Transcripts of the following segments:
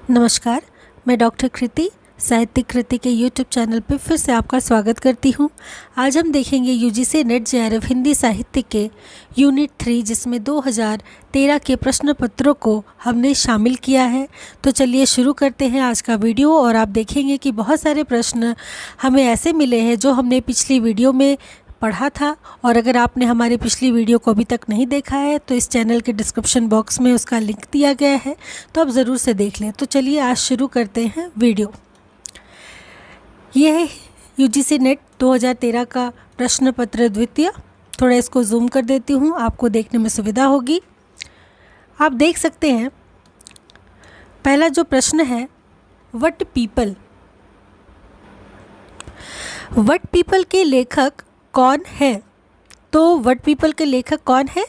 नमस्कार, मैं डॉक्टर कृति साहित्यिक कृति के यूट्यूब चैनल पर फिर से आपका स्वागत करती हूं। आज हम देखेंगे यूजीसी नेट जेआरएफ हिंदी साहित्य के यूनिट 3 जिसमें 2013 के प्रश्न पत्रों को हमने शामिल किया है। तो चलिए शुरू करते हैं आज का वीडियो। और आप देखेंगे कि बहुत सारे प्रश्न हमें ऐसे मिले हैं जो हमने पिछली वीडियो में पढ़ा था। और अगर आपने हमारी पिछली वीडियो को अभी तक नहीं देखा है तो इस चैनल के डिस्क्रिप्शन बॉक्स में उसका लिंक दिया गया है, तो आप ज़रूर से देख लें। तो चलिए आज शुरू करते हैं वीडियो। यह है यूजीसी नेट 2013 का प्रश्न पत्र द्वितीय। थोड़ा इसको जूम कर देती हूँ, आपको देखने में सुविधा होगी। आप देख सकते हैं पहला जो प्रश्न है, वट पीपल के लेखक कौन है? तो वट पीपल के लेखक कौन है?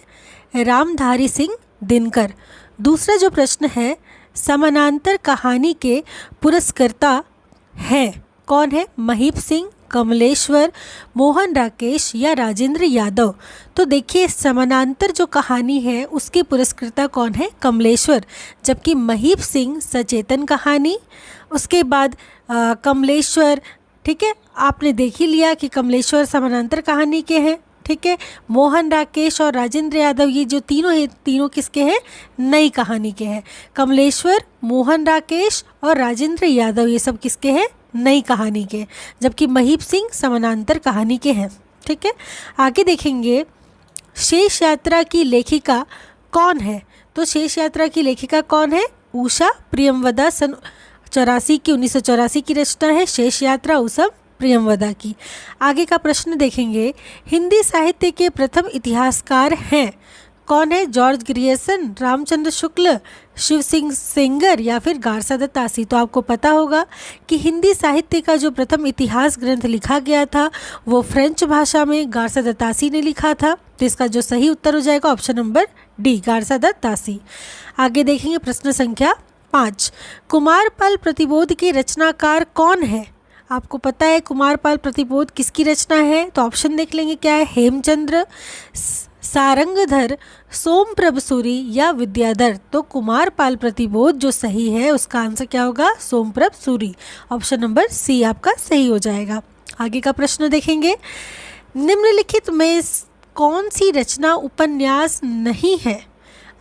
रामधारी सिंह दिनकर। दूसरा जो प्रश्न है, समानांतर कहानी के पुरस्कर्ता हैं कौन है? महीप सिंह, कमलेश्वर, मोहन राकेश या राजेंद्र यादव। तो देखिए समानांतर जो कहानी है उसके पुरस्कर्ता कौन है? कमलेश्वर। जबकि महीप सिंह सचेतन कहानी, उसके बाद कमलेश्वर, ठीक है, आपने देख ही लिया कि कमलेश्वर समानांतर कहानी के हैं, ठीक है। मोहन राकेश और राजेंद्र यादव ये जो तीनों हैं, तीनों किसके हैं? नई कहानी के हैं। कमलेश्वर, मोहन राकेश और राजेंद्र यादव ये सब किसके हैं? नई कहानी के। जबकि महीप सिंह समानांतर कहानी के हैं, ठीक है। आगे देखेंगे शेष यात्रा की लेखिका कौन है? तो शेष यात्रा की लेखिका कौन है? उषा प्रियमवदा। सन 1984 की रचना है शेष यात्रा उषा प्रियमवदा की। आगे का प्रश्न देखेंगे, हिंदी साहित्य के प्रथम इतिहासकार हैं कौन है? जॉर्ज ग्रियर्सन, रामचंद्र शुक्ल, शिव सिंह सेंगर या फिर गारसा दत्त तासी। तो आपको पता होगा कि हिंदी साहित्य का जो प्रथम इतिहास ग्रंथ लिखा गया था वो फ्रेंच भाषा में गारसा दत्त तासी ने लिखा था। तो इसका जो सही उत्तर हो जाएगा ऑप्शन नंबर डी, गारसा दत्त तासी। आगे देखेंगे प्रश्न संख्या 5, कुमारपाल प्रतिबोध के रचनाकार कौन है? आपको पता है कुमारपाल प्रतिबोध किसकी रचना है? तो ऑप्शन देख लेंगे क्या है? हेमचंद्र, सारंगधर, सोमप्रभ सूरी या विद्याधर। तो कुमारपाल प्रतिबोध जो सही है उसका आंसर क्या होगा? Somprabh Suri. Option number C आपका सही हो जाएगा। आगे का प्रश्न देखेंगे, निम्नलिखित में कौन सी रचना उपन्यास नहीं है?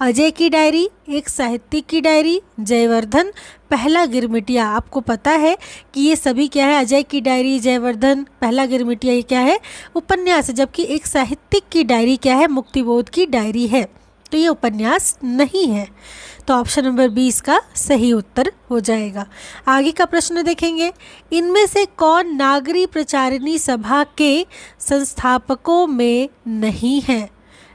अजय की डायरी, एक साहित्यिक की डायरी, जयवर्धन, पहला गिरमिटिया। आपको पता है कि ये सभी क्या है? अजय की डायरी, जयवर्धन, पहला गिरमिटिया ये क्या है? उपन्यास है। जबकि एक साहित्यिक की डायरी क्या है? मुक्तिबोध की डायरी है। तो ये उपन्यास नहीं है। तो ऑप्शन नंबर बी इसका सही उत्तर हो जाएगा। आगे का प्रश्न देखेंगे, इनमें से कौन नागरी प्रचारिणी सभा के संस्थापकों में नहीं है?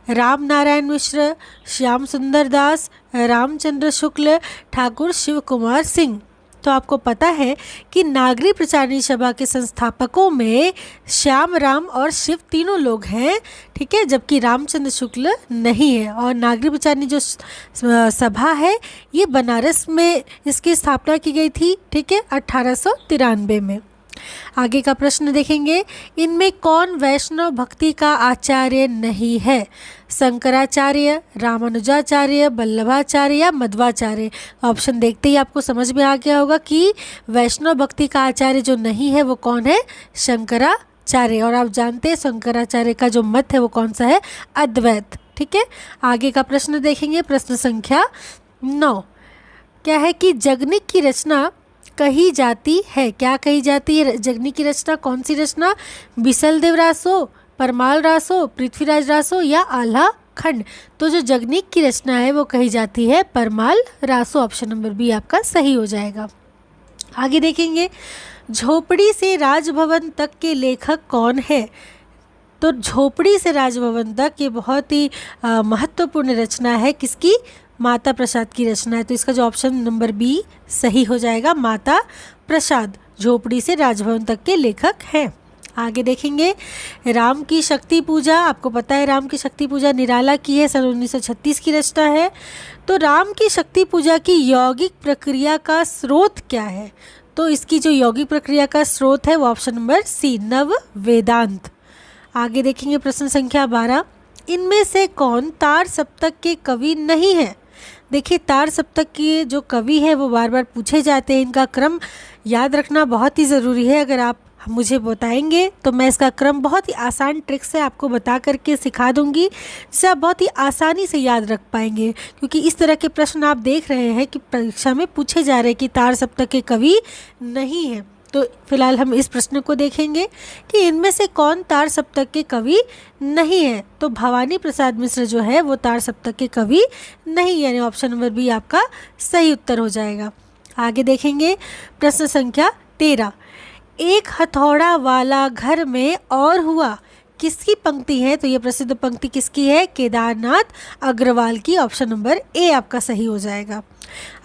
राम नारायण मिश्र, श्याम सुंदर दास, रामचंद्र शुक्ल, ठाकुर शिव कुमार सिंह। तो आपको पता है कि नागरी प्रचारिणी सभा के संस्थापकों में श्याम, राम और शिव तीनों लोग हैं, ठीक है। जबकि रामचंद्र शुक्ल नहीं है। और नागरी प्रचारिणी जो सभा है ये बनारस में इसकी स्थापना की गई थी, ठीक है, 1893 में। आगे का प्रश्न देखेंगे, इनमें कौन वैष्णव भक्ति का आचार्य नहीं है? शंकराचार्य, रामानुजाचार्य, वल्लभाचार्य या मध्वाचार्य। ऑप्शन देखते ही आपको समझ में आ गया होगा कि वैष्णव भक्ति का आचार्य जो नहीं है वो कौन है? शंकराचार्य। और आप जानते हैं शंकराचार्य का जो मत है वो कौन सा है? अद्वैत, ठीक है। आगे का प्रश्न देखेंगे, प्रश्न संख्या 9, क्या है कि जगनिक की रचना कही जाती है? क्या कही जाती है? जगनिक की रचना कौन सी रचना? बिसलदेव रासो, परमाल रासो, पृथ्वीराज रासो या आल्हा खंड। तो जो जगनिक की रचना है वो कही जाती है Parmal Raso. Option number B आपका सही हो जाएगा। आगे देखेंगे, झोपड़ी से राजभवन तक के लेखक कौन है? तो झोपड़ी से राजभवन तक ये बहुत ही महत्वपूर्ण रचना है। किसकी? माता प्रसाद की रचना है। तो इसका जो ऑप्शन नंबर बी सही हो जाएगा, माता प्रसाद झोपड़ी से राजभवन तक के लेखक हैं। आगे देखेंगे, राम की शक्ति पूजा। आपको पता है राम की शक्ति पूजा निराला की है, सन 1936 की रचना है। तो राम की शक्ति पूजा की यौगिक प्रक्रिया का स्रोत क्या है? तो इसकी जो यौगिक प्रक्रिया का स्रोत है वो ऑप्शन नंबर सी, नव वेदांत। आगे देखेंगे प्रश्न संख्या 12, इनमें से कौन तार सप्तक के कवि नहीं है? देखिए, तार सप्तक के जो कवि है वो बार बार पूछे जाते हैं, इनका क्रम याद रखना बहुत ही ज़रूरी है। अगर आप मुझे बताएंगे तो मैं इसका क्रम बहुत ही आसान ट्रिक से आपको बता करके सिखा दूंगी, जिससे आप बहुत ही आसानी से याद रख पाएंगे। क्योंकि इस तरह के प्रश्न आप देख रहे हैं कि परीक्षा में पूछे जा रहे हैं कि तार सप्तक के कवि नहीं हैं। तो फिलहाल हम इस प्रश्न को देखेंगे कि इनमें से कौन तार सप्तक के कवि नहीं है। तो भवानी प्रसाद मिश्र जो है वो तार सप्तक के कवि नहीं, यानी ऑप्शन नंबर बी आपका सही उत्तर हो जाएगा। आगे देखेंगे प्रश्न संख्या 13। एक हथौड़ा वाला घर में और हुआ, किसकी पंक्ति है? तो ये प्रसिद्ध पंक्ति किसकी है? केदारनाथ अग्रवाल की। ऑप्शन नंबर ए आपका सही हो जाएगा।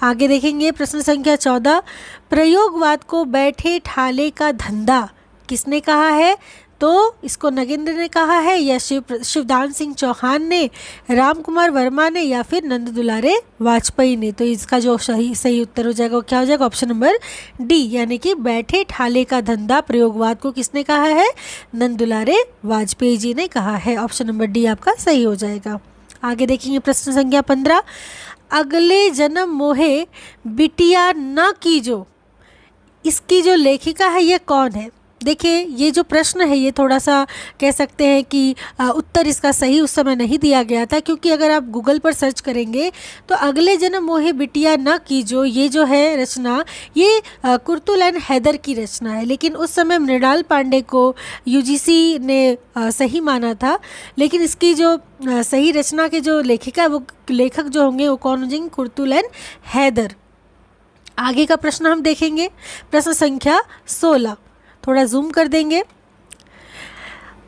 आगे देखेंगे प्रश्न संख्या 14। प्रयोगवाद को बैठे ठाले का धंधा किसने कहा है? तो इसको नगेंद्र ने कहा है, या शिवदान सिंह चौहान ने, राम कुमार वर्मा ने, या फिर नंद दुलारे वाजपेयी ने। तो इसका जो सही उत्तर हो जाएगा वो क्या हो जाएगा? ऑप्शन नंबर डी, यानी कि बैठे ठाले का धंधा प्रयोगवाद को किसने कहा है? नंद दुलारे वाजपेयी जी ने कहा है। ऑप्शन नंबर डी आपका सही हो जाएगा। आगे देखेंगे प्रश्न संख्या 15। अगले जन्म मोहे बिटिया न कीजो, इसकी जो लेखिका है ये कौन है? देखिए, ये जो प्रश्न है ये थोड़ा सा कह सकते हैं कि उत्तर इसका सही उस समय नहीं दिया गया था, क्योंकि अगर आप गूगल पर सर्च करेंगे तो अगले जन्म मोहे बिटिया न कीजो ये जो है रचना, ये कुर्तुल एंड हैदर की रचना है। लेकिन उस समय मृणाल पांडे को यूजीसी ने सही माना था, लेकिन इसकी जो सही रचना के जो लेखिका वो लेखक जो होंगे वो कौन हो जाएंगे? कुर्तुल एंड हैदर। आगे का प्रश्न हम देखेंगे प्रश्न संख्या 16। थोड़ा जूम कर देंगे।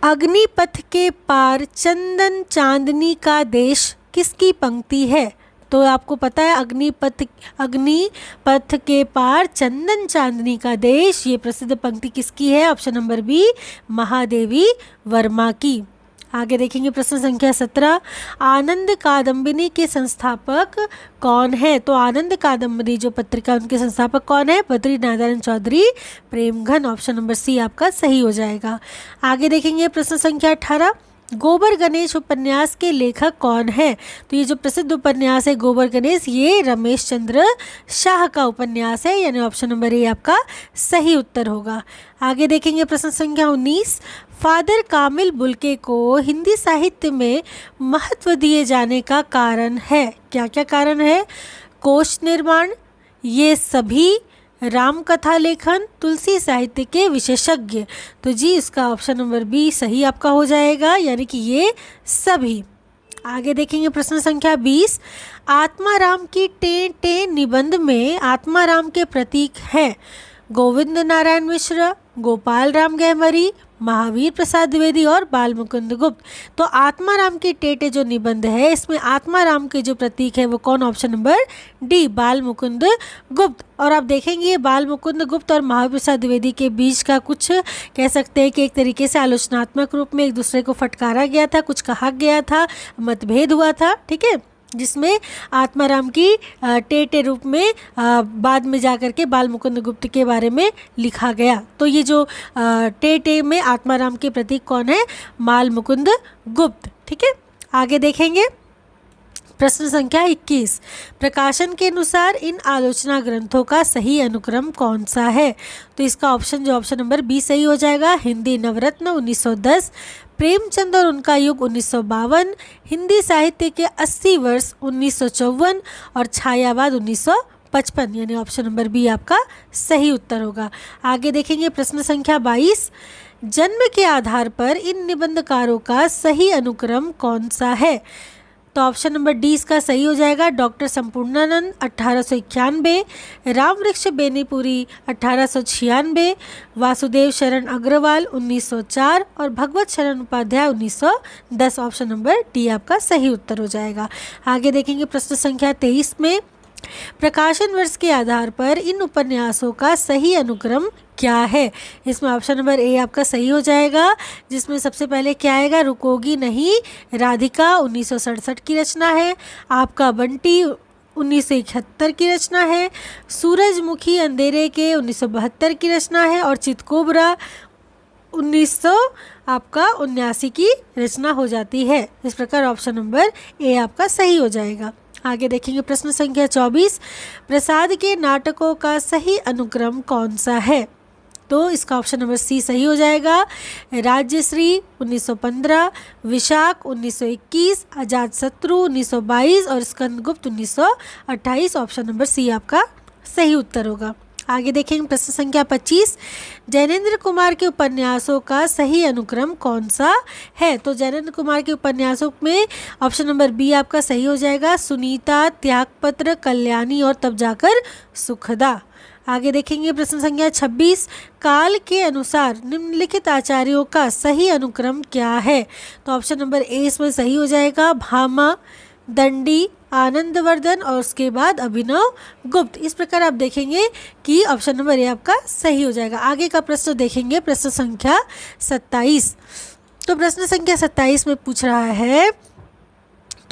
अग्निपथ के पार चंदन चांदनी का देश किसकी पंक्ति है? तो आपको पता है अग्निपथ के पार चंदन चांदनी का देश, ये प्रसिद्ध पंक्ति किसकी है? Option number B Mahadevi Verma की। आगे देखेंगे प्रश्न संख्या 17। आनंद कादम्बिनी के संस्थापक कौन है? तो आनंद कादम्बिनी जो पत्रिका उनके संस्थापक कौन है? Badri Narayan Chaudhary Premghan. Option number C आपका सही हो जाएगा। आगे देखेंगे प्रश्न संख्या 18। गोबर गणेश उपन्यास के लेखक कौन है? तो ये जो प्रसिद्ध उपन्यास है गोबर गणेश, ये रमेश चंद्र शाह का उपन्यास है, यानी ऑप्शन नंबर ए आपका सही उत्तर होगा। आगे देखेंगे प्रश्न संख्या 19। फादर कामिल बुल्के को हिंदी साहित्य में महत्व दिए जाने का कारण है? क्या क्या कारण है? कोश निर्माण, ये सभी, राम कथा लेखन, तुलसी साहित्य के विशेषज्ञ। तो जी इसका ऑप्शन नंबर बी सही आपका हो जाएगा, यानी कि ये सभी। आगे देखेंगे प्रश्न संख्या 20। आत्माराम की टे निबंध में आत्माराम के प्रतीक हैं गोविंद नारायण मिश्र, गोपाल राम गहमरी, महावीर प्रसाद द्विवेदी और बाल मुकुंद गुप्त। तो आत्माराम की टेटे जो निबंध है इसमें आत्माराम के जो प्रतीक है वो कौन? ऑप्शन नंबर डी बाल मुकुंद गुप्त। और आप देखेंगे बाल मुकुंद गुप्त और महावीर प्रसाद द्विवेदी के बीच का कुछ कह सकते हैं कि एक तरीके से आलोचनात्मक रूप में एक दूसरे को फटकारा गया था, कुछ कहा गया था, मतभेद हुआ था, ठीक है, जिसमें आत्माराम की टेटे रूप में बाद में जाकर के बाल मुकुंद गुप्त के बारे में लिखा गया। तो ये जो टेटे में आत्माराम के प्रतीक कौन है? बाल मुकुंद गुप्त। ठीक है, आगे देखेंगे प्रश्न संख्या 21। प्रकाशन के अनुसार इन आलोचना ग्रंथों का सही अनुक्रम कौन सा है? तो इसका ऑप्शन नंबर बी सही हो जाएगा। हिंदी नवरत्न 1910, प्रेमचंद और उनका युग 1952, हिंदी साहित्य के 80 वर्ष 1954 और छायावाद 1955, यानी ऑप्शन नंबर बी आपका सही उत्तर होगा। आगे देखेंगे प्रश्न संख्या 22। जन्म के आधार पर इन निबंधकारों का सही अनुक्रम कौन सा है? तो ऑप्शन नंबर डी इसका सही हो जाएगा। डॉक्टर संपूर्णानंद 1891, रामवृक्ष बेनीपुरी 1896, वासुदेव शरण अग्रवाल 1904 और भगवत शरण उपाध्याय 1910। ऑप्शन नंबर डी आपका सही उत्तर हो जाएगा। आगे देखेंगे प्रश्न संख्या 23 में प्रकाशन वर्ष के आधार पर इन उपन्यासों का सही अनुक्रम क्या है? इसमें ऑप्शन नंबर ए आपका सही हो जाएगा, जिसमें सबसे पहले क्या आएगा? रुकोगी नहीं राधिका 1967 की रचना है, आपका बंटी 1971 की रचना है, सूरजमुखी अंधेरे के 1972 की रचना है और चितकोबरा 1979 की रचना हो जाती है। इस प्रकार ऑप्शन नंबर ए आपका सही हो जाएगा। आगे देखेंगे प्रश्न संख्या 24, प्रसाद के नाटकों का सही अनुक्रम कौन सा है? तो इसका ऑप्शन नंबर सी सही हो जाएगा। राज्यश्री 1915, विशाख 1921, अजातशत्रु 1922 और स्कंदगुप्त 1928। ऑप्शन नंबर सी आपका सही उत्तर होगा। आगे देखेंगे प्रश्न संख्या 25, जैनेन्द्र कुमार के उपन्यासों का सही अनुक्रम कौन सा है? तो जैनेन्द्र कुमार के उपन्यासों में ऑप्शन नंबर बी आपका सही हो जाएगा। सुनीता, त्यागपत्र, कल्याणी और तब जाकर सुखदा। आगे देखेंगे प्रश्न संख्या 26, काल के अनुसार निम्नलिखित आचार्यों का सही अनुक्रम क्या है? तो ऑप्शन नंबर ए इसमें सही हो जाएगा। भामा, दंडी, आनंदवर्धन और उसके बाद अभिनव गुप्त। इस प्रकार आप देखेंगे कि ऑप्शन नंबर ए आपका सही हो जाएगा। आगे का प्रश्न देखेंगे प्रश्न संख्या 27। तो प्रश्न संख्या 27 में पूछ रहा है,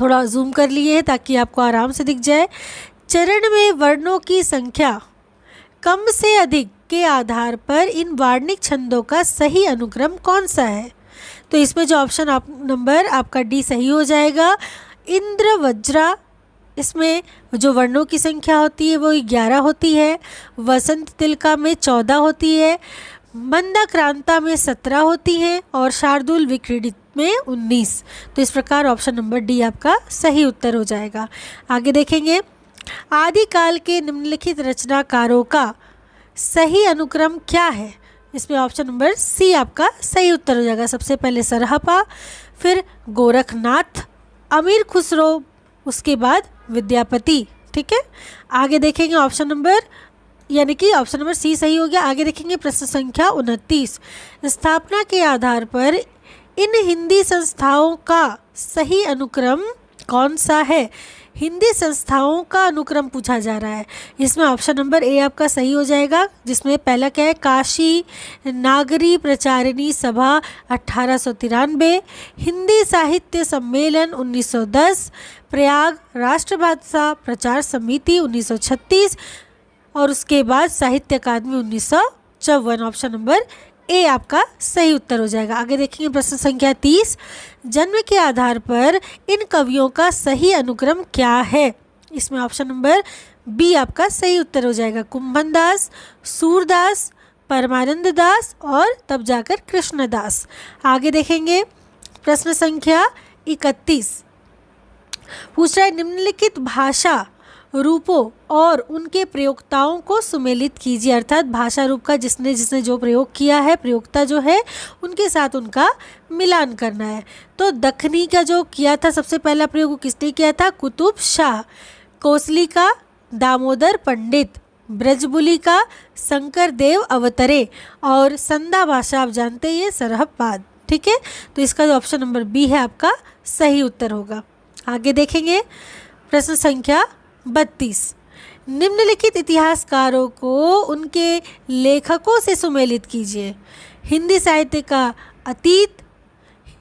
थोड़ा जूम कर लिए हैं ताकि आपको आराम से दिख जाए। चरण में वर्णों की संख्या कम से अधिक के आधार पर इन वार्णिक छंदों का सही अनुक्रम कौन सा है? तो इसमें जो ऑप्शन नंबर आपका डी सही हो जाएगा। इंद्र वज्रा, इसमें जो वर्णों की संख्या होती है वो 11 होती है। वसंत तिलका में 14 होती है। मंदाक्रांता में 17 होती हैं और शार्दुल विक्रीडित में 19। तो इस प्रकार ऑप्शन नंबर डी आपका सही उत्तर हो जाएगा। आगे देखेंगे, आदिकाल के निम्नलिखित रचनाकारों का सही अनुक्रम क्या है? इसमें ऑप्शन नंबर सी आपका सही उत्तर हो जाएगा। सबसे पहले सरहपा, फिर गोरखनाथ, अमीर खुसरो, उसके बाद विद्यापति। ठीक है, आगे देखेंगे ऑप्शन नंबर यानी कि ऑप्शन नंबर सी सही हो गया। आगे देखेंगे प्रश्न संख्या 29, स्थापना के आधार पर इन हिंदी संस्थाओं का सही अनुक्रम कौन सा है? हिंदी संस्थाओं का अनुक्रम पूछा जा रहा है। इसमें ऑप्शन नंबर ए आपका सही हो जाएगा, जिसमें पहला क्या है, काशी नागरी प्रचारिणी सभा 1893, हिंदी साहित्य सम्मेलन 1910, प्रयाग राष्ट्रभाषा प्रचार समिति 1936 और उसके बाद साहित्य अकादमी 1954। ऑप्शन नंबर ए आपका सही उत्तर हो जाएगा। आगे देखेंगे प्रश्न संख्या 30, जन्म के आधार पर इन कवियों का सही अनुक्रम क्या है? इसमें ऑप्शन नंबर बी आपका सही उत्तर हो जाएगा। कुंभन दास, सूरदास, परमानंद दास और तब जाकर कृष्णदास। आगे देखेंगे प्रश्न संख्या 31, पूछ रहा है निम्नलिखित भाषा रूपों और उनके प्रयोक्ताओं को सुमेलित कीजिए। अर्थात भाषा रूप का जिसने जिसने जो प्रयोग किया है, प्रयोक्ता जो है उनके साथ उनका मिलान करना है। तो दखनी का जो किया था सबसे पहला प्रयोग किसने किया था? कुतुब शाह। कोसली का दामोदर पंडित, ब्रजबुली का शंकर देव अवतरे और संदा भाषा आप जानते हैं सरहबपाद। ठीक है, तो इसका जो ऑप्शन नंबर बी है आपका सही उत्तर होगा। आगे देखेंगे प्रश्न संख्या 32, निम्नलिखित इतिहासकारों को उनके लेखकों से सुमेलित कीजिए। हिंदी साहित्य का अतीत,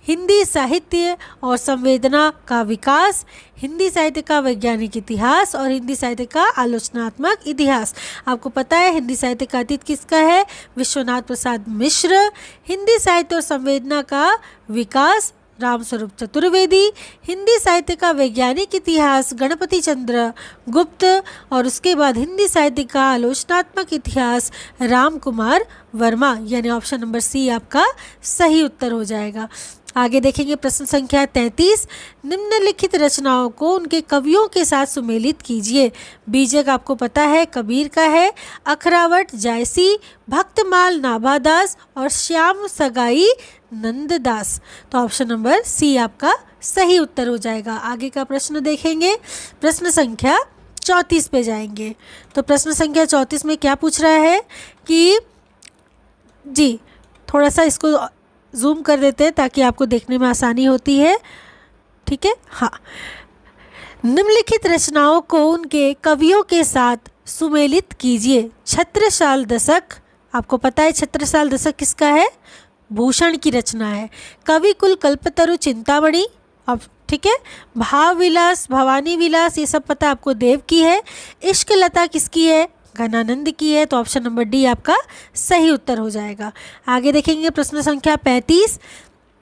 हिंदी साहित्य और संवेदना का विकास, हिंदी साहित्य का वैज्ञानिक इतिहास और हिंदी साहित्य का आलोचनात्मक इतिहास। आपको पता है हिंदी साहित्य का अतीत किसका है? विश्वनाथ प्रसाद मिश्र। हिंदी साहित्य और संवेदना का विकास रामस्वरूप चतुर्वेदी। हिंदी साहित्य का वैज्ञानिक इतिहास गणपति चंद्र गुप्त और उसके बाद हिंदी साहित्य का आलोचनात्मक इतिहास राम कुमार वर्मा। यानी ऑप्शन नंबर सी आपका सही उत्तर हो जाएगा। आगे देखेंगे प्रश्न संख्या 33, निम्नलिखित रचनाओं को उनके कवियों के साथ सुमेलित कीजिए। बीजक आपको पता है कबीर का है, अखरावट जायसी, भक्तमाल नाभादास और श्याम सगाई नंददास। तो ऑप्शन नंबर सी आपका सही उत्तर हो जाएगा। आगे का प्रश्न देखेंगे, प्रश्न संख्या 34 पे जाएंगे। तो प्रश्न संख्या 34 में क्या पूछ रहा है कि जी थोड़ा सा इसको जूम कर देते हैं ताकि आपको देखने में आसानी होती है। ठीक है, हाँ, निम्नलिखित रचनाओं को उनके कवियों के साथ सुमेलित कीजिए। छत्रसाल दशक, आपको पता है छत्रसाल दशक किसका है? भूषण की रचना है। कवि कुल कल्पतरु चिंतामणि, अब ठीक है, भाव विलास भवानी विलास ये सब पता आपको देव की है। इश्क लता किसकी है? घनानंद की है। तो ऑप्शन नंबर डी आपका सही उत्तर हो जाएगा। आगे देखेंगे प्रश्न संख्या 35,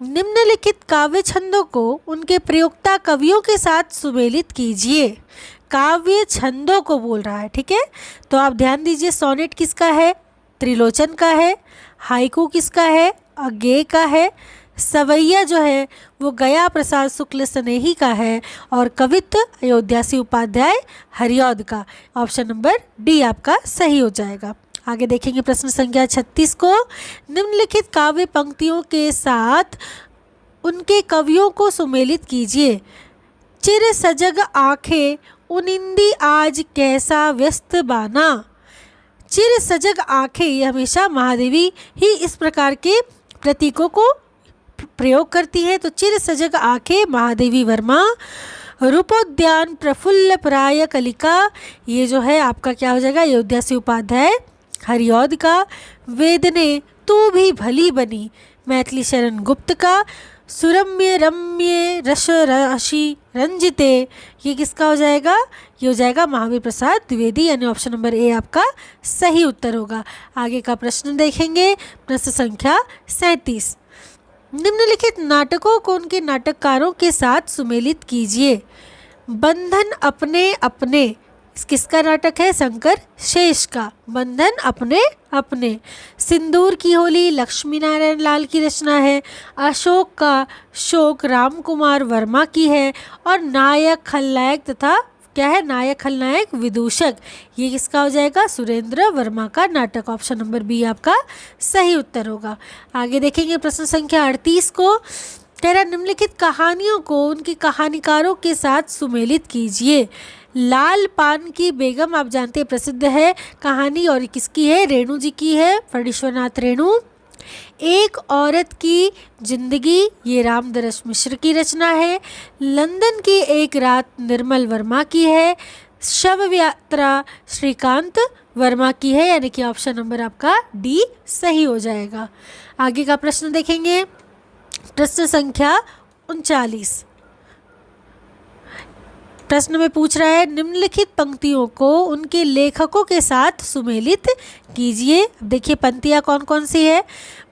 निम्नलिखित काव्य छंदों को उनके प्रयोक्ता कवियों के साथ सुमेलित कीजिए। काव्य छंदों को बोल रहा है, ठीक है। तो आप ध्यान दीजिए, सोनेट किसका है? त्रिलोचन का है। हाइकू किसका है? अज्ञेय का है। सवैया जो है वो गया प्रसाद शुक्ल स्नेही का है। और कवित्व अयोध्यासी उपाध्याय हरिऔध का। ऑप्शन नंबर डी आपका सही हो जाएगा। आगे देखेंगे प्रश्न संख्या 36 को। निम्नलिखित काव्य पंक्तियों के साथ उनके कवियों को सुमेलित कीजिए। चिर सजग आंखें उनिंदी आज कैसा व्यस्त बाना। चिर सजग आंखें, ये हमेशा महादेवी ही इस प्रकार के प्रतीकों को प्रयोग करती है। तो चिर सजग आंखें महादेवी वर्मा। रूपोद्यान प्रफुल्ल प्राय कलिका, ये जो है आपका क्या हो जाएगा? अयोध्यासी उपाध्याय हरिऔध का। वेदने तू भी भली बनी, मैथिली शरण गुप्त का। सुरम्य रम्य रस राशि रंजिते, ये किसका हो जाएगा? ये हो जाएगा महावीर प्रसाद द्विवेदी, यानी ऑप्शन नंबर ए आपका सही उत्तर होगा। आगे का प्रश्न देखेंगे, प्रश्न संख्या 37। निम्नलिखित नाटकों को उनके नाटककारों के साथ सुमेलित कीजिए। बंधन अपने अपने, किसका नाटक है? शंकर शेष का। बंधन अपने अपने। सिंदूर की होली लक्ष्मी नारायण लाल की रचना है। अशोक का शोक राम कुमार वर्मा की है। और नायक खलनायक तथा क्या है? नायक खलनायक विदूषक, ये किसका हो जाएगा? सुरेंद्र वर्मा का नाटक। ऑप्शन नंबर बी आपका सही उत्तर होगा। आगे देखेंगे प्रश्न संख्या 38 को। कह रहा निम्नलिखित कहानियों को उनके कहानीकारों के साथ सुमेलित कीजिए। लाल पान की बेगम, आप जानते हैं प्रसिद्ध है कहानी, और किसकी है? रेणु जी की है, फणीश्वरनाथ रेणु। एक औरत की जिंदगी, ये रामदरस मिश्र की रचना है। लंदन की एक रात निर्मल वर्मा की है। शव यात्रा श्रीकांत वर्मा की है, यानी कि ऑप्शन नंबर आपका डी सही हो जाएगा। आगे का प्रश्न देखेंगे, प्रश्न संख्या 39। प्रश्न में पूछ रहा है निम्नलिखित पंक्तियों को उनके लेखकों के साथ सुमेलित कीजिए। देखिए पंक्तियाँ कौन कौन सी है।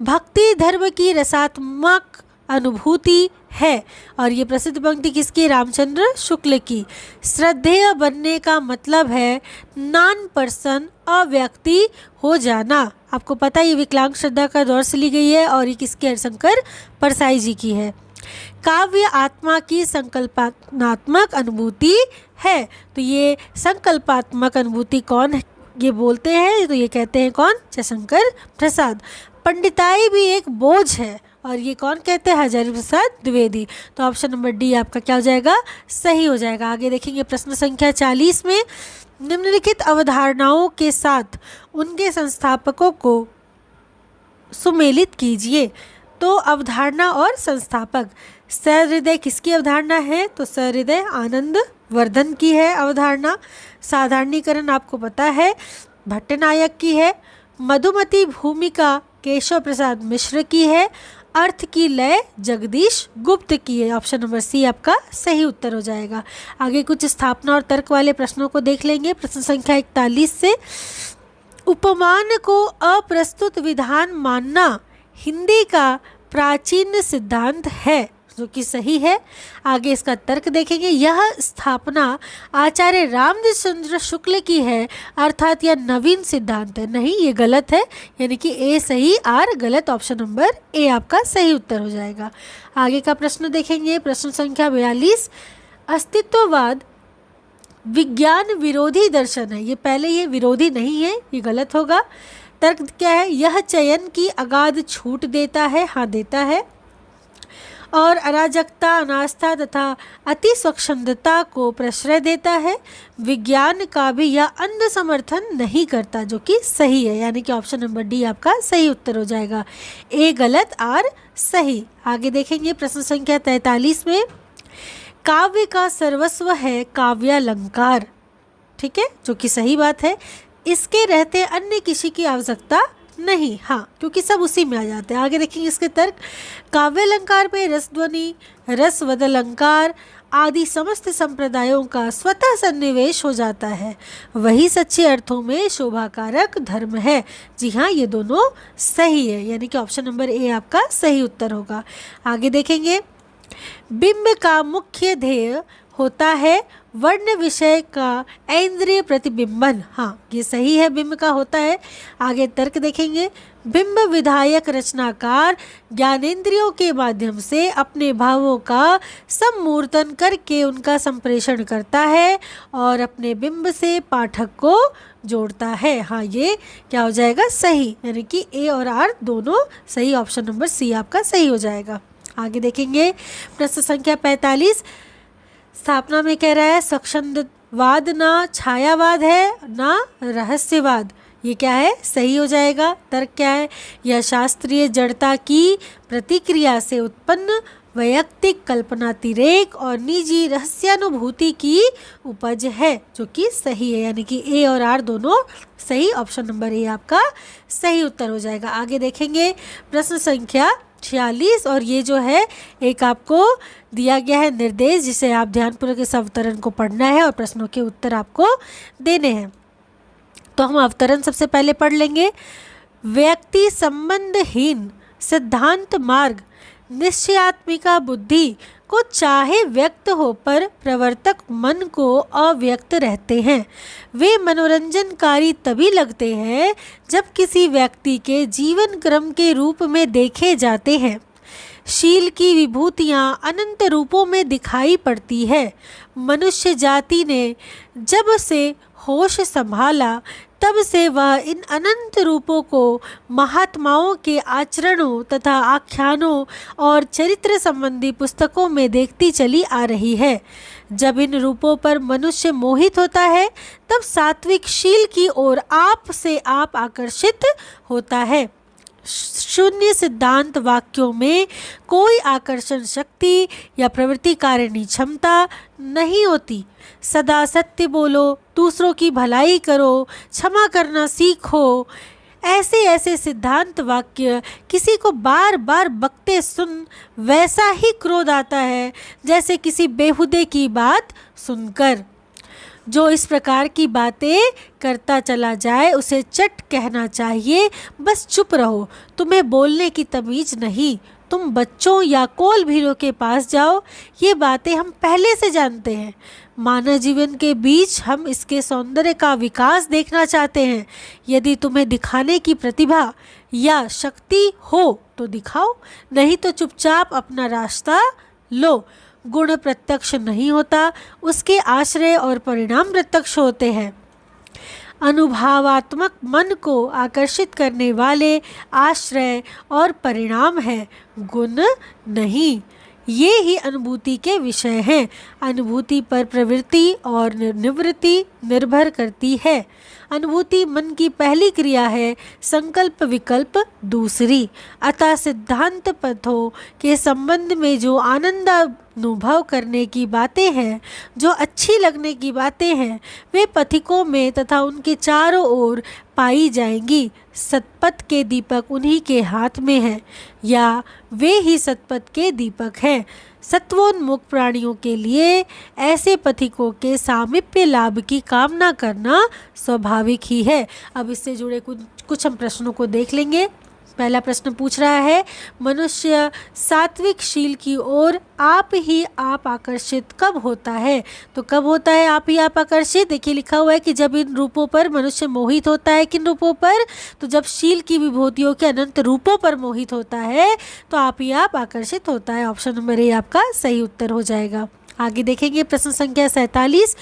भक्ति धर्म की रसात्मक अनुभूति है, और ये प्रसिद्ध पंक्ति किसकी? रामचंद्र शुक्ल की। श्रद्धेय बनने का मतलब है नॉन पर्सन अव्यक्ति हो जाना। आपको पता है ये विकलांग श्रद्धा का दौर से ली गई है, और ये किसकी? हरिशंकर परसाई जी की है। काव्य आत्मा की संकल्पात्मक अनुभूति है, तो ये संकल्पात्मक अनुभूति कौन है ये बोलते हैं? तो ये कहते हैं कौन? जयशंकर प्रसाद। पंडिताई भी एक बोझ है, और ये कौन कहते हैं? हजारी प्रसाद द्विवेदी। तो ऑप्शन नंबर डी आपका क्या हो जाएगा? सही हो जाएगा। आगे देखेंगे प्रश्न संख्या 40 में। निम्नलिखित अवधारणाओं के साथ उनके संस्थापकों को सुमेलित कीजिए। तो अवधारणा और संस्थापक, सहृदय किसकी अवधारणा है? तो सहृदय आनंद वर्धन की है अवधारणा। साधारणीकरण आपको पता है भट्टनायक की है। मधुमती भूमिका केशव प्रसाद मिश्र की है। अर्थ की लय जगदीश गुप्त की है। ऑप्शन नंबर सी आपका सही उत्तर हो जाएगा। आगे कुछ स्थापना और तर्क वाले प्रश्नों को देख लेंगे। प्रश्न संख्या 41 से। उपमान को अप्रस्तुत विधान मानना हिंदी का प्राचीन सिद्धांत है, जो कि सही है। आगे इसका तर्क देखेंगे। यह स्थापना आचार्य रामचंद्र शुक्ल की है, अर्थात यह नवीन सिद्धांत है। नहीं, ये गलत है, यानी कि ए सही आर गलत। ऑप्शन नंबर ए आपका सही उत्तर हो जाएगा। आगे का प्रश्न देखेंगे। प्रश्न संख्या 42। अस्तित्ववाद विज्ञान विरोधी दर्शन है। ये पहले ये विरोधी नहीं है, ये गलत होगा। तर्क क्या है? यह चयन की अगाध छूट देता है, हाँ देता है। और अराजकता, अनास्था तथा अति स्वच्छंदता को प्रश्रय देता है। विज्ञान का भी यह अंध समर्थन नहीं करता, जो कि सही है, यानी कि ऑप्शन नंबर डी आपका सही उत्तर हो जाएगा। ए गलत, आर सही। आगे देखेंगे प्रश्न संख्या 43 में। काव्य का सर्वस्व है काव्यालंकार, ठीक है, जो कि सही बात है। इसके रहते अन्य किसी की आवश्यकता नहीं, हाँ, क्योंकि सब उसी में आ जाते हैं। आगे देखेंगे इसके तर्क। काव्य अलंकार में रसध्वनि, रसवद अलंकार आदि समस्त संप्रदायों का स्वतः सन्निवेश हो जाता है, वही सच्चे अर्थों में शोभाकारक धर्म है। जी हाँ, ये दोनों सही है, यानी कि ऑप्शन नंबर ए आपका सही उत्तर होगा। आगे देखेंगे, बिंब का मुख्य ध्येय होता है वर्ण विषय का ऐन्द्रिय प्रतिबिंबन। हाँ, ये सही है, बिंब का होता है। आगे तर्क देखेंगे, बिंब विधायक रचनाकार ज्ञानेंद्रियों के माध्यम से अपने भावों का सम्मूर्तन करके उनका संप्रेषण करता है और अपने बिंब से पाठक को जोड़ता है। हाँ, ये क्या हो जाएगा, सही, यानी कि ए और आर दोनों सही। ऑप्शन नंबर सी आपका सही हो जाएगा। आगे देखेंगे प्रश्न संख्या 45। स्थापना में कह रहा है स्वच्छंदवाद ना छायावाद है ना रहस्यवाद। ये क्या है, सही हो जाएगा। तर्क क्या है, यह शास्त्रीय जड़ता की प्रतिक्रिया से उत्पन्न वैयक्तिक कल्पनातिरेक और निजी रहस्यानुभूति की उपज है, जो कि सही है, यानी कि ए और आर दोनों सही। ऑप्शन नंबर ए आपका सही उत्तर हो जाएगा। आगे देखेंगे प्रश्न संख्या 46, और ये जो है एक आपको दिया गया है निर्देश, जिसे आप ध्यानपूर्वक इस अवतरण को पढ़ना है और प्रश्नों के उत्तर आपको देने हैं। तो हम अवतरण सबसे पहले पढ़ लेंगे। व्यक्ति संबंधहीन सिद्धांत मार्ग निश्चयात्मिका बुद्धि को चाहे व्यक्त हो पर प्रवर्तक मन को अव्यक्त रहते हैं। वे मनोरंजनकारी तभी लगते हैं जब किसी व्यक्ति के जीवन क्रम के रूप में देखे जाते हैं। शील की विभूतियाँ अनंत रूपों में दिखाई पड़ती है। मनुष्य जाति ने जब से होश संभाला तब से वह इन अनंत रूपों को महात्माओं के आचरणों तथा आख्यानों और चरित्र संबंधी पुस्तकों में देखती चली आ रही है। जब इन रूपों पर मनुष्य मोहित होता है तब सात्विक शील की ओर आप से आप आकर्षित होता है। शून्य सिद्धांत वाक्यों में कोई आकर्षण शक्ति या प्रवृत्ति कारिणी क्षमता नहीं होती। सदा सत्य बोलो, दूसरों की भलाई करो, क्षमा करना सीखो। ऐसे ऐसे सिद्धांत वाक्य किसी को बार बार बकते सुन वैसा ही क्रोध आता है जैसे किसी बेहुदे की बात सुनकर। जो इस प्रकार की बातें करता चला जाए उसे चट कहना चाहिए, बस चुप रहो, तुम्हें बोलने की तमीज नहीं। तुम बच्चों या कोल भीलों के पास जाओ, ये बातें हम पहले से जानते हैं। मानव जीवन के बीच हम इसके सौंदर्य का विकास देखना चाहते हैं। यदि तुम्हें दिखाने की प्रतिभा या शक्ति हो तो दिखाओ, नहीं तो चुपचाप अपना रास्ता लो। गुण प्रत्यक्ष नहीं होता, उसके आश्रय और परिणाम प्रत्यक्ष होते हैं। अनुभवात्मक मन को आकर्षित करने वाले आश्रय और परिणाम है, गुण नहीं। ये ही अनुभूति के विषय हैं। अनुभूति पर प्रवृत्ति और निवृत्ति निर्भर करती है। अनुभूति मन की पहली क्रिया है, संकल्प विकल्प दूसरी। अतः सिद्धांत पथों के संबंध में जो आनंद अनुभव करने की बातें हैं, जो अच्छी लगने की बातें हैं, वे पथिकों में तथा उनके चारों ओर पाई जाएंगी। सतपथ के दीपक उन्हीं के हाथ में हैं, या वे ही सतपथ के दीपक हैं। सत्वोन्मुख प्राणियों के लिए ऐसे पथिकों के सामीप्य लाभ की कामना करना स्वाभाविक ही है। अब इससे जुड़े कुछ हम प्रश्नों को देख लेंगे। पहला प्रश्न पूछ रहा है, मनुष्य सात्विक शील की ओर आप ही आप आकर्षित कब होता है? तो कब होता है आप ही आप आकर्षित? देखिए लिखा हुआ है कि जब इन रूपों पर मनुष्य मोहित होता है। किन रूपों पर? तो जब शील की विभूतियों के अनंत रूपों पर मोहित होता है तो आप ही आप आकर्षित होता है। ऑप्शन नंबर ए आपका सही उत्तर हो जाएगा। आगे देखेंगे प्रश्न संख्या 47।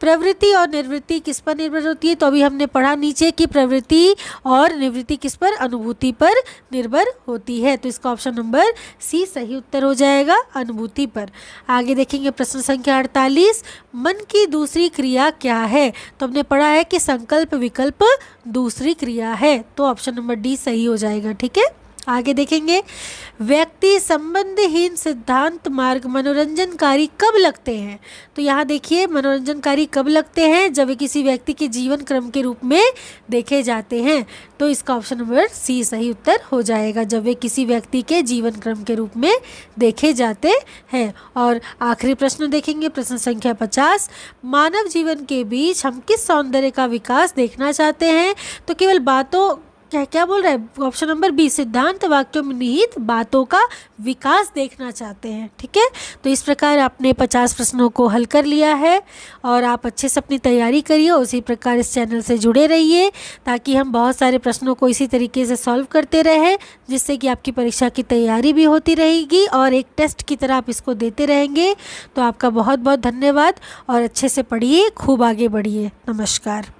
प्रवृत्ति और निवृत्ति किस पर निर्भर होती है? तो अभी हमने पढ़ा नीचे कि प्रवृत्ति और निवृत्ति किस पर? अनुभूति पर निर्भर होती है। तो इसका ऑप्शन नंबर सी सही उत्तर हो जाएगा, अनुभूति पर। आगे देखेंगे प्रश्न संख्या 48। मन की दूसरी क्रिया क्या है? तो हमने पढ़ा है कि संकल्प विकल्प दूसरी क्रिया है, तो ऑप्शन नंबर डी सही हो जाएगा। ठीक है। आगे देखेंगे, व्यक्ति संबंधहीन सिद्धांत मार्ग मनोरंजनकारी कब लगते हैं। तो यहाँ देखिए मनोरंजनकारी कब लगते हैं, जब वे किसी व्यक्ति के जीवन क्रम के रूप में देखे जाते हैं। तो इसका ऑप्शन नंबर सी सही उत्तर हो जाएगा, जब वे किसी व्यक्ति के जीवन क्रम के रूप में देखे जाते हैं। और आखिरी प्रश्न देखेंगे, प्रश्न संख्या 50, मानव जीवन के बीच हम किस सौंदर्य का विकास देखना चाहते हैं। तो केवल बातों क्या बोल रहा है, ऑप्शन नंबर बी, सिद्धांत वाक्यों में निहित बातों का विकास देखना चाहते हैं। ठीक है, तो इस प्रकार आपने 50 प्रश्नों को हल कर लिया है और आप अच्छे से अपनी तैयारी करिए। उसी प्रकार इस चैनल से जुड़े रहिए ताकि हम बहुत सारे प्रश्नों को इसी तरीके से सॉल्व करते रहें, जिससे कि आपकी परीक्षा की तैयारी भी होती रहेगी और एक टेस्ट की तरह आप इसको देते रहेंगे। तो आपका बहुत बहुत धन्यवाद और अच्छे से पढ़िए, खूब आगे बढ़िए। नमस्कार।